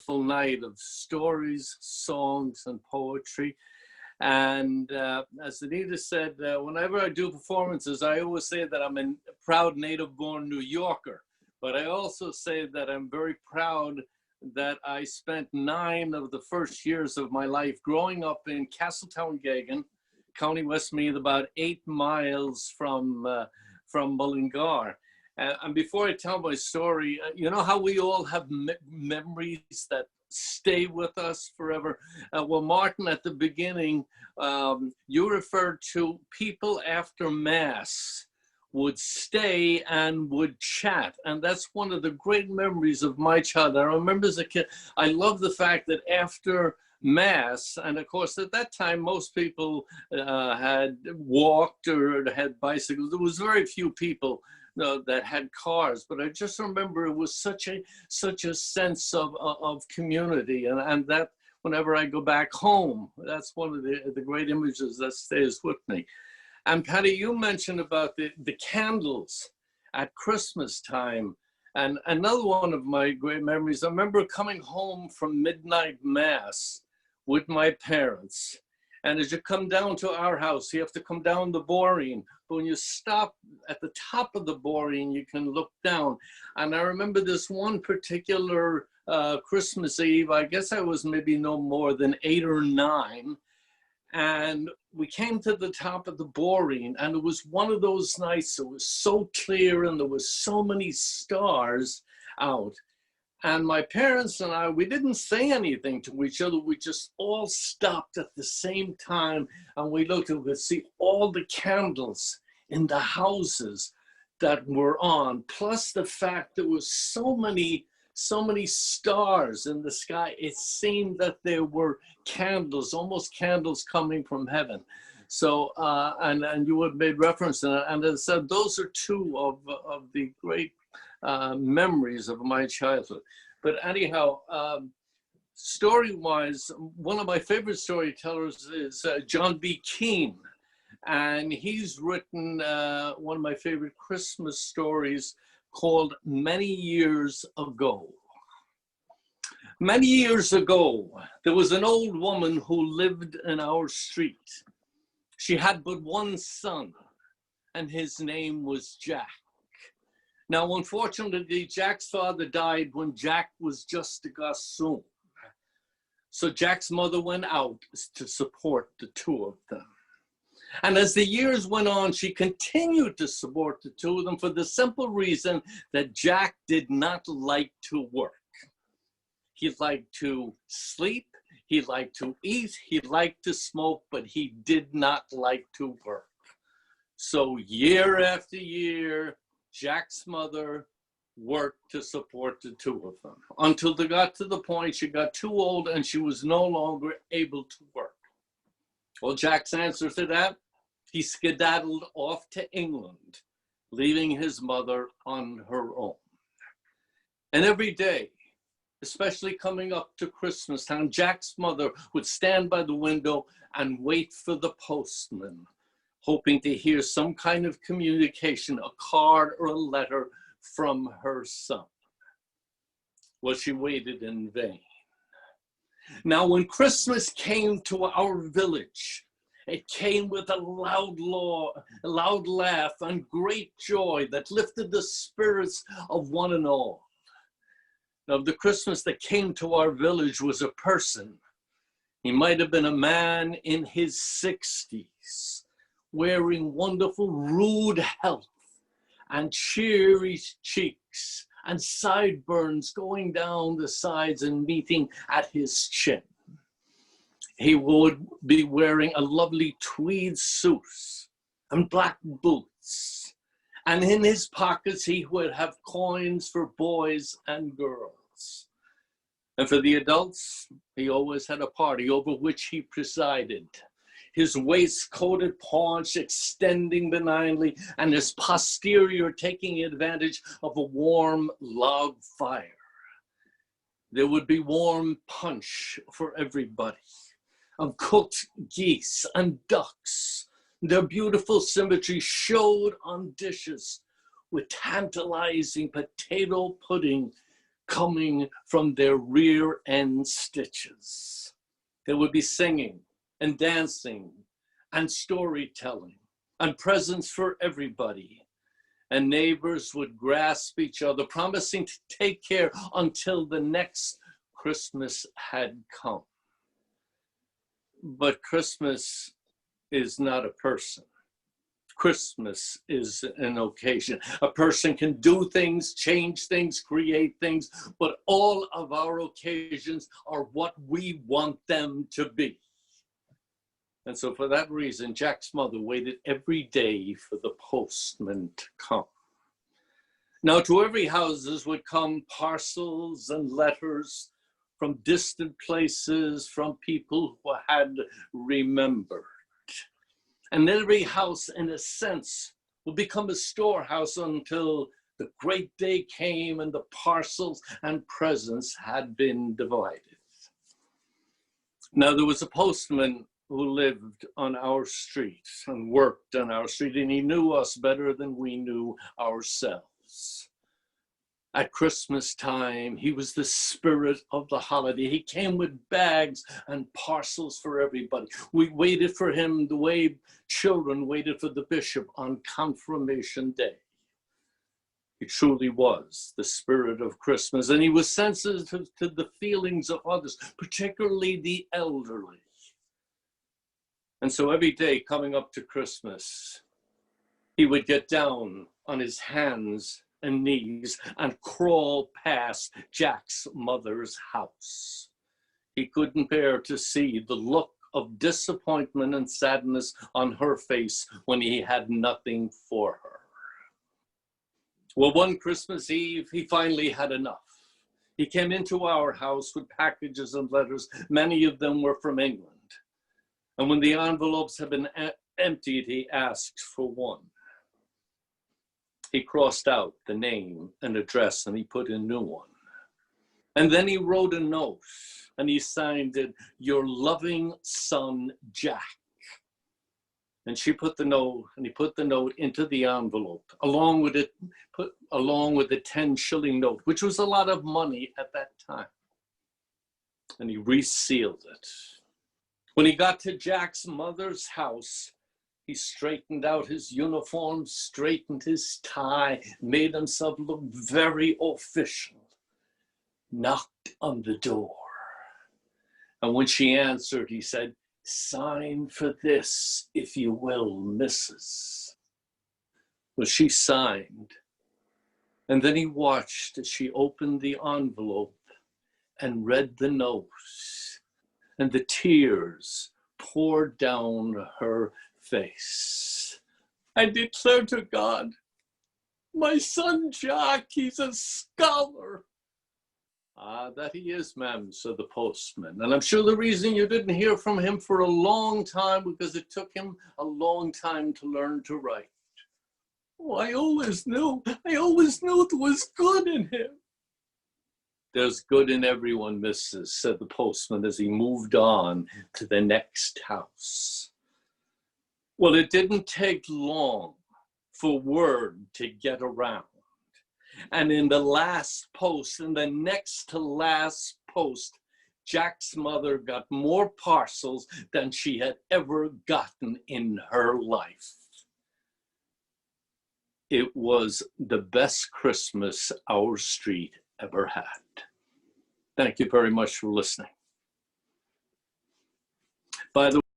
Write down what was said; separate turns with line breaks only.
full night of stories, songs, and poetry. And as Anita said, whenever I do performances, I always say that I'm a proud native-born New Yorker. But I also say that I'm very proud that I spent 9 of the first years of my life growing up in Castletown, Gagan, County Westmeath, about 8 miles from Mullingar. And before I tell my story, you know how we all have memories that stay with us forever? Well, Martin, at the beginning, you referred to people after Mass would stay and would chat. And that's one of the great memories of my childhood. I remember as a kid, I love the fact that after Mass, and of course at that time most people had walked or had bicycles. There was very few people that had cars, but I just remember it was such a sense of community, and that whenever I go back home, that's one of the great images that stays with me. And Patty, you mentioned about the candles at Christmas time. And another one of my great memories, I remember coming home from midnight Mass with my parents. And as you come down to our house, you have to come down the Boreen. But when you stop at the top of the Boreen, you can look down. And I remember this one particular Christmas Eve, I guess I was maybe no more than 8 or 9. And we came to the top of the Boreen, and it was one of those nights, it was so clear and there was so many stars out. And my parents and I, we didn't say anything to each other. We just all stopped at the same time, and we looked and we could see all the candles in the houses that were on, plus the fact there was so many stars in the sky. It seemed that there were candles, almost candles coming from heaven. So, and you had made reference to that. And as I said, those are 2 of the great memories of my childhood. But anyhow, story-wise, one of my favorite storytellers is John B. Keane. And he's written one of my favorite Christmas stories called Many Years Ago. Many years ago, there was an old woman who lived in our street. She had but one son, and his name was Jack. Now, unfortunately, Jack's father died when Jack was just a gossoon. So Jack's mother went out to support the 2 of them. And as the years went on, she continued to support the 2 of them for the simple reason that Jack did not like to work. He liked to sleep, he liked to eat, he liked to smoke, but he did not like to work. So year after year, Jack's mother worked to support the 2 of them until they got to the point she got too old and she was no longer able to work. Well, Jack's answer to that, he skedaddled off to England, leaving his mother on her own. And every day, especially coming up to Christmas time, Jack's mother would stand by the window and wait for the postman, hoping to hear some kind of communication, a card or a letter from her son. Well, she waited in vain. Now, when Christmas came to our village, it came with a loud laugh and great joy that lifted the spirits of one and all. Now, the Christmas that came to our village was a person. He might have been a man in his 60s, wearing wonderful rude health and cheery cheeks and sideburns going down the sides and meeting at his chin. He would be wearing a lovely tweed suit and black boots. And in his pockets, he would have coins for boys and girls. And for the adults, he always had a party over which he presided. His waistcoated paunch extending benignly and his posterior taking advantage of a warm log fire. There would be warm punch for everybody, of cooked geese and ducks. Their beautiful symmetry showed on dishes with tantalizing potato pudding coming from their rear end stitches. There would be singing and dancing and storytelling and presents for everybody. And neighbors would grasp each other, promising to take care until the next Christmas had come. But Christmas is not a person. Christmas is an occasion. A person can do things, change things, create things, but all of our occasions are what we want them to be. And so for that reason, Jack's mother waited every day for the postman to come. Now to every houses would come parcels and letters from distant places, from people who had remembered. And every house, in a sense, would become a storehouse until the great day came and the parcels and presents had been divided. Now, there was a postman who lived on our street and worked on our street, and he knew us better than we knew ourselves. At Christmas time, he was the spirit of the holiday. He came with bags and parcels for everybody. We waited for him the way children waited for the bishop on confirmation day. He truly was the spirit of Christmas, and he was sensitive to the feelings of others, particularly the elderly. And so every day coming up to Christmas, he would get down on his hands and knees and crawl past Jack's mother's house. He couldn't bear to see the look of disappointment and sadness on her face when he had nothing for her. Well, one Christmas Eve, he finally had enough. He came into our house with packages and letters. Many of them were from England. And when the envelopes had been emptied, he asked for one. He crossed out the name and address and he put in a new one. And then he wrote a note and he signed it, "Your loving son, Jack." And she put the note, and he put the note into the envelope, along with the 10-shilling note, which was a lot of money at that time. And he resealed it. When he got to Jack's mother's house, he straightened out his uniform, straightened his tie, made himself look very official, knocked on the door. And when she answered, he said, "Sign for this, if you will, Mrs." Well, she signed. And then he watched as she opened the envelope and read the note. And the tears poured down her face. "I declare to God, my son Jack, he's a scholar." "Ah, that he is, ma'am," said the postman. "And I'm sure the reason you didn't hear from him for a long time because it took him a long time to learn to write." "Oh, I always knew there was good in him." "There's good in everyone, Mrs.," said the postman as he moved on to the next house. Well, it didn't take long for word to get around. And in the last post, in the next to last post, Jack's mother got more parcels than she had ever gotten in her life. It was the best Christmas our street ever had. Thank you very much for listening. By the